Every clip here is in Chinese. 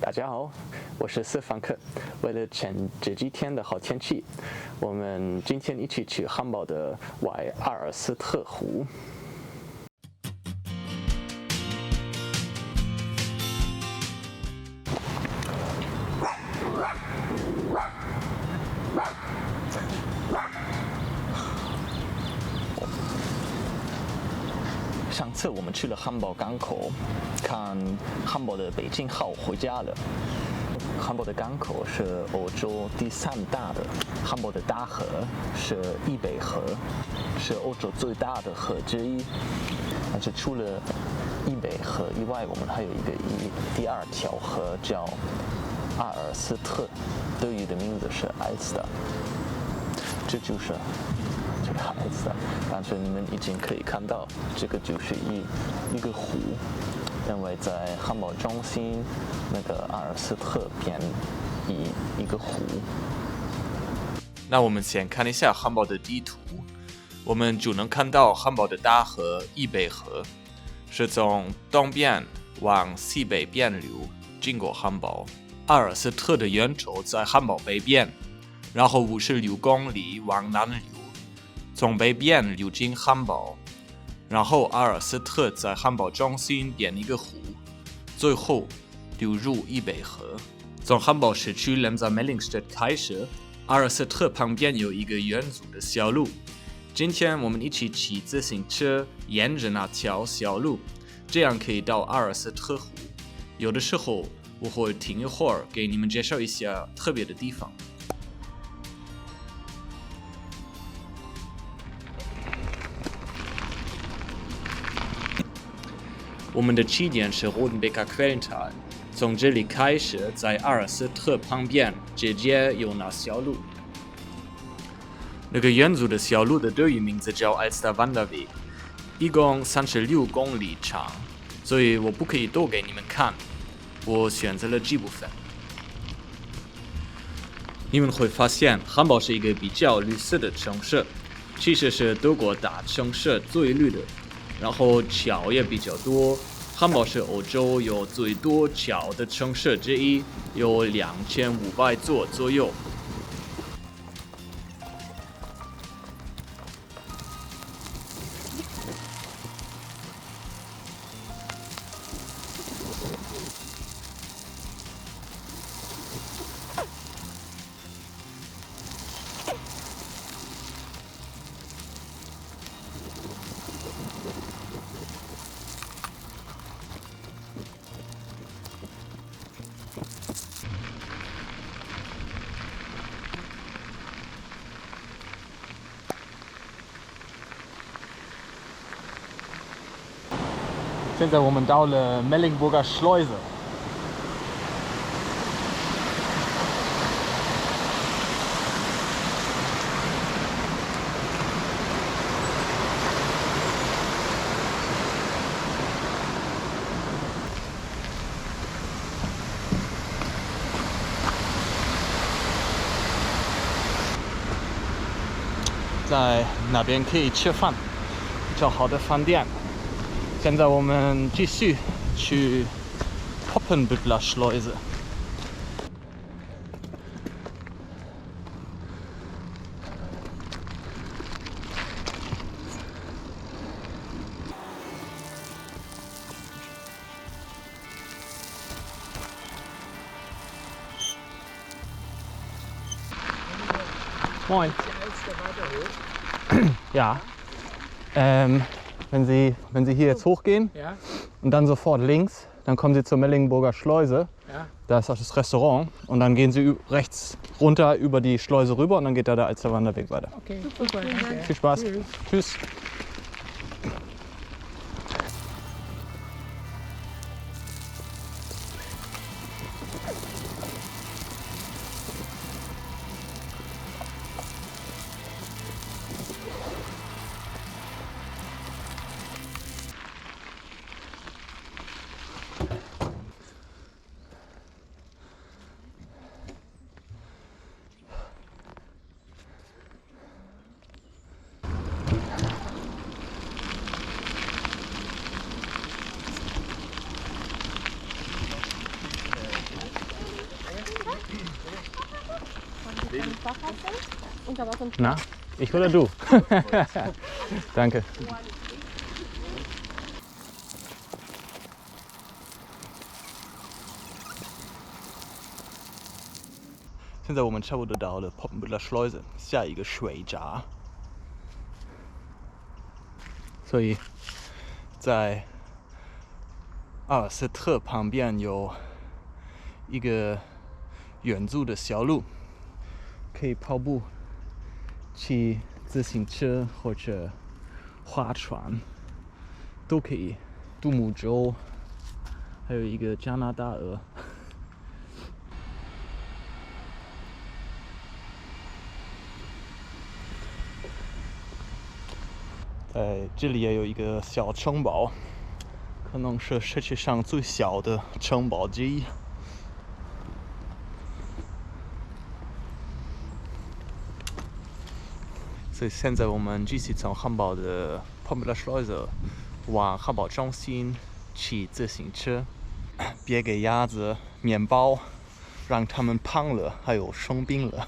大家好，我是斯凡克。为了趁这几天的好天气，我们今天一起去汉堡的外阿尔斯特湖。上次我们去了汉堡港口，看汉堡的北京号回家了。汉堡的港口是欧洲第3大的，汉堡的大河是易北河，是欧洲最大的河之一。但是除了易北河以外，我们还有一个第2条河叫阿尔斯特，德语的名字是 Alster， 这就是这个孩子，但是你们已经可以看到，这个就是一个湖，因为在汉堡中心那个阿尔斯特边一个湖。那我们先看一下汉堡的地图，我们就能看到汉堡的大河易北河是从东边往西北边流，经过汉堡。阿尔斯特的源头在汉堡北边，然后56公里往南流，从北边流进汉堡，然后阿尔斯特在汉堡中心变一个湖，最后流入易北河。从汉堡市区连在梅林斯特开始，阿尔斯特旁边有一个远足的小路。今天我们一起骑自行车沿着那条小路，这样可以到阿尔斯特湖。有的时候我会停一会儿，给你们介绍一下特别的地方。我们的起点是罗登贝卡Quellental，从这里开始，在阿尔斯特旁边直接有那小路。那个远足的小路的德语名字叫 Alster Wanderweg， 一共36公里长，所以我不可以都给你们看，我选择了这部分。你们会发现，汉堡是一个比较绿色的城市，其实是德国大城市最绿的。然后桥也比较多，汉堡是欧洲有最多桥的城市之一，有2500座左右。现在我们到了 Mellingburger Schleuse。在那边可以吃饭，比较好的饭店。现在我们继续去 Poppenbüttler Schleuse。Moin. Ja. Wenn Sie hier jetzt hochgehen, Ja, und dann sofort links, dann kommen Sie zur Mellingburger Schleuse. ja. Da ist auch das Restaurant. Und dann gehen Sie rechts runter über die Schleuse rüber und dann geht da der Alster Wanderweg weiter. Okay, super, danke. Viel Spaß. Tschüss. Na, ich oder du? Danke. 现在我们差不多到了 Poppenbütteler Schleuse 下一个水闸，所以在阿尔斯特旁边有一个远足的小路，可以跑步、骑自行车或者划船，都可以。独木舟，还有一个加拿大鹅。这里也有一个小城堡，可能是世界上最小的城堡之一。所以现在我们继续从汉堡的 Poppenbütteler Schleuse 往汉堡中心骑自行车，别给鸭子面包，让它们胖了，还有生病了。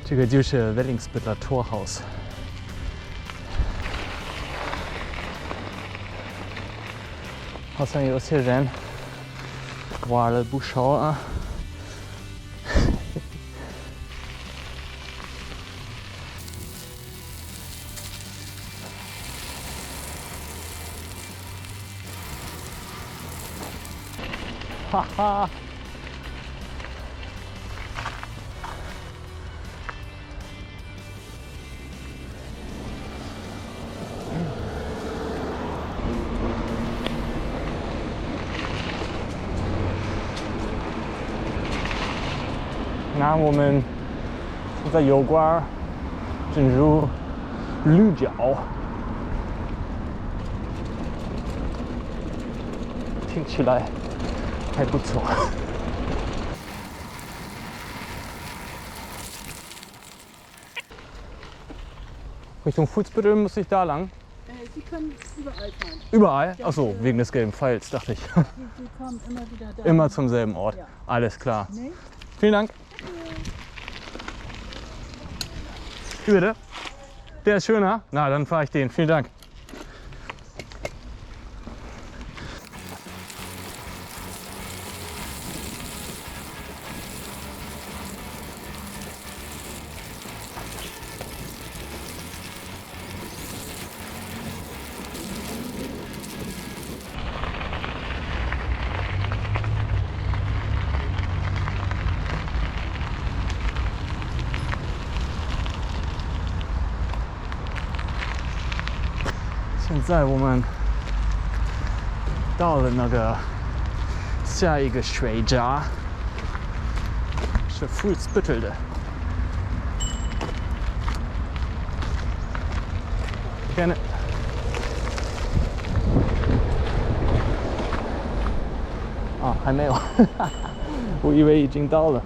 这个就是 Wellingsbütteler Torhaus。好像有些人玩了不少啊。哈哈。那我们现在油罐进入绿角，听起来还不错。Richtung Fußbüttel muss ich da lang? Sie können überall fahren. Überall? Achso, wegen des gelben Pfeils, dachte ich. Sie kommen immer wieder da. Immer zum selben Ort. Ja. Alles klar. Nee? Vielen Dank. Wie bitte? Der ist schöner? Na, dann fahre ich den. Vielen Dank.现在我们到了那个下一个水闸，是 Fußbüttel 的。Gerne。啊，还没有，我以为已经到了。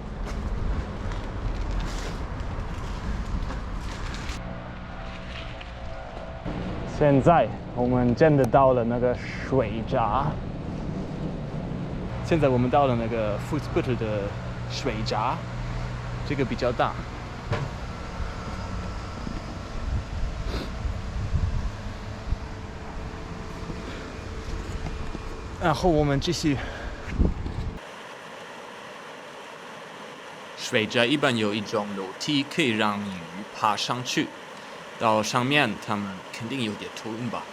现在我们真的到了那个水闸。现在我们到了那个 Fußbüttel 的水闸，这个比较大。然后我们继续。水闸一般有一种楼梯可以让鱼爬上去。到上面，他们肯定有点头晕吧。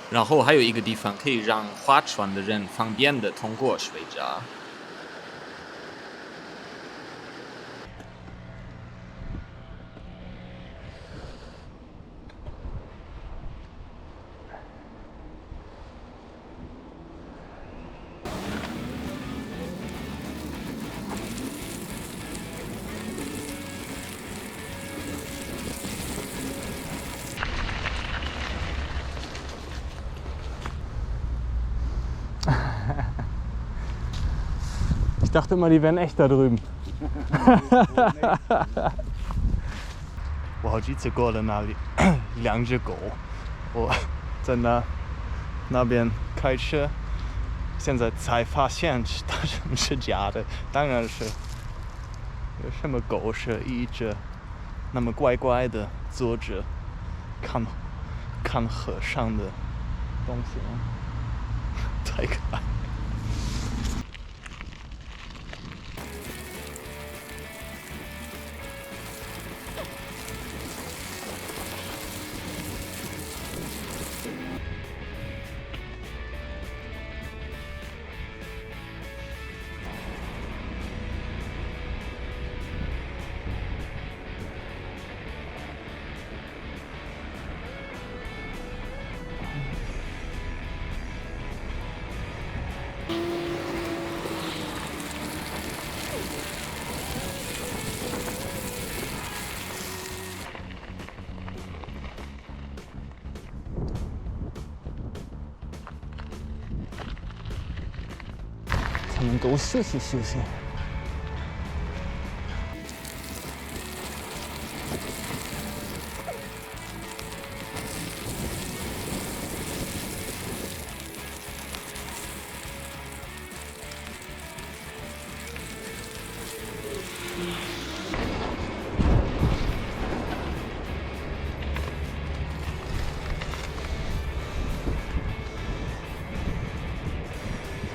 然后还有一个地方可以让划船的人方便的通过水闸。Ich dachte immer, die wären echt da drüben. 我好几次过了那里，两只狗，我在那边开车，现在才发现是假的，当然是有什么狗是一直那么乖乖的坐着看河上的东西呢，太可爱。才能够休息休息。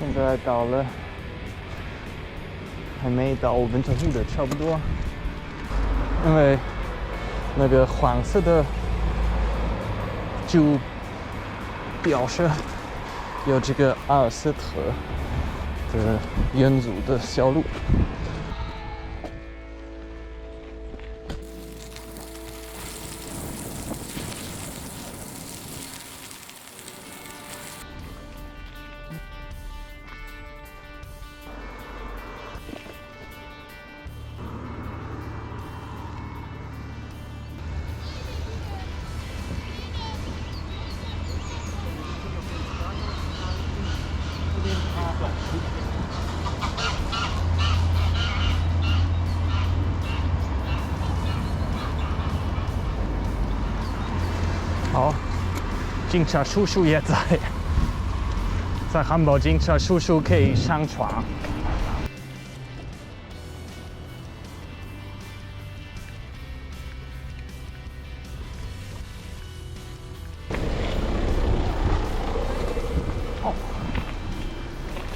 现在到了。还没到文特湖的差不多，因为那个黄色的就表示有这个阿尔斯特的元祖的小路。好，警察叔叔也在汉堡，警察叔叔可以上床。哦，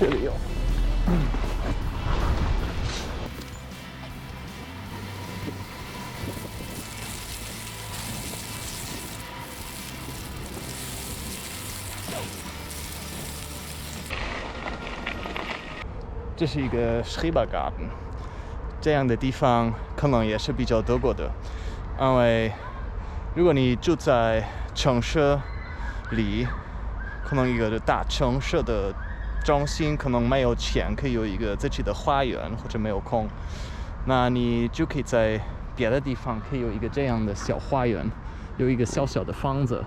这里有。这是一个 Schrebergarten， 这样的地方可能也是比较多过的，因为如果你住在城市里，可能一个大城市的中心可能没有钱可以有一个自己的花园，或者没有空，那你就可以在别的地方可以有一个这样的小花园，有一个小小的房子，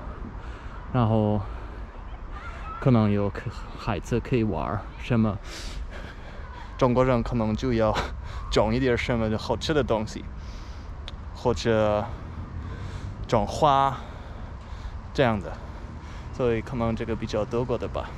然后可能有孩子可以玩什么。中国人可能就要种一点什么好吃的东西，或者种花这样的，所以可能这个比较多过的吧。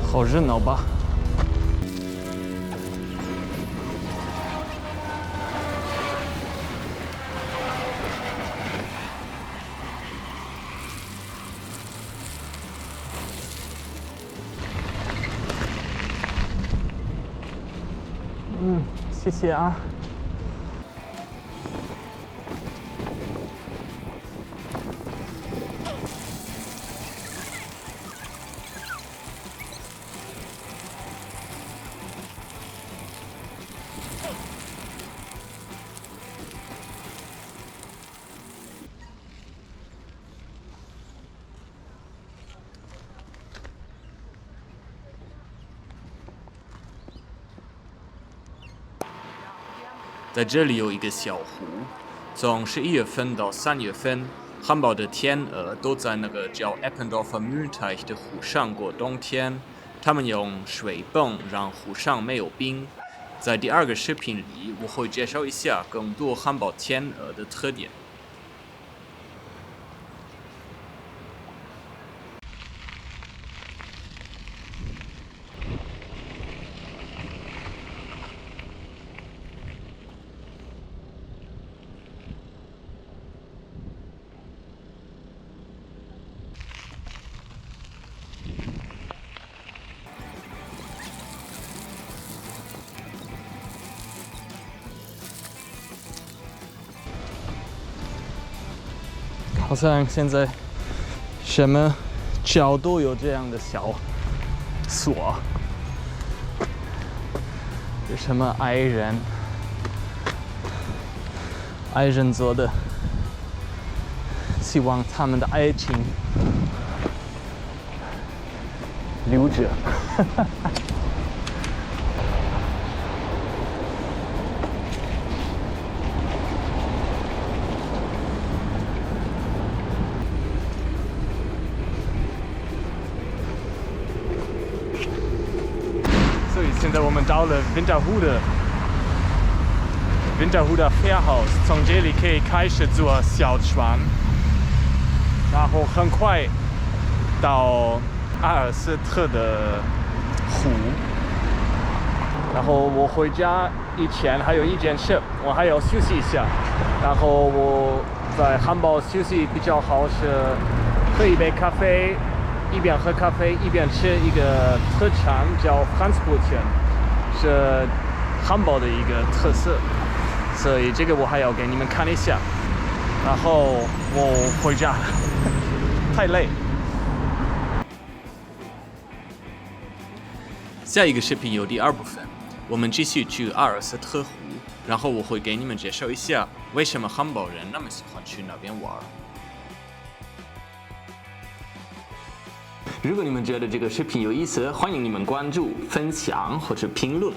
好热闹吧！谢谢啊。在这里有一个小湖，从11月份到3月份，汉堡的天鹅都在那个叫 Eppendorfer Mühlteich 的湖上过冬天。他们用水泵让湖上没有冰。在第2个视频里，我会介绍一下更多汉堡天鹅的特点。好像现在什么角都有这样的小锁，有什么爱人做的，希望他们的爱情留着。现在我们到了 Winterhude 的 Fährhaus， 从这里可以开始坐小船，然后很快到阿尔斯特的湖。然后我回家以前还有一件事，我还要休息一下。然后我在汉堡休息比较好是喝一杯咖啡。一边喝咖啡一边吃一个特产叫 Franzbrötchen， 是汉堡的一个特色，所以这个我还要给你们看一下。然后我回家了，太累。下一个视频有第2部分，我们继续去阿尔斯特湖，然后我会给你们介绍一下为什么汉堡人那么喜欢去那边玩。如果你们觉得这个视频有意思，欢迎你们关注、分享或者评论。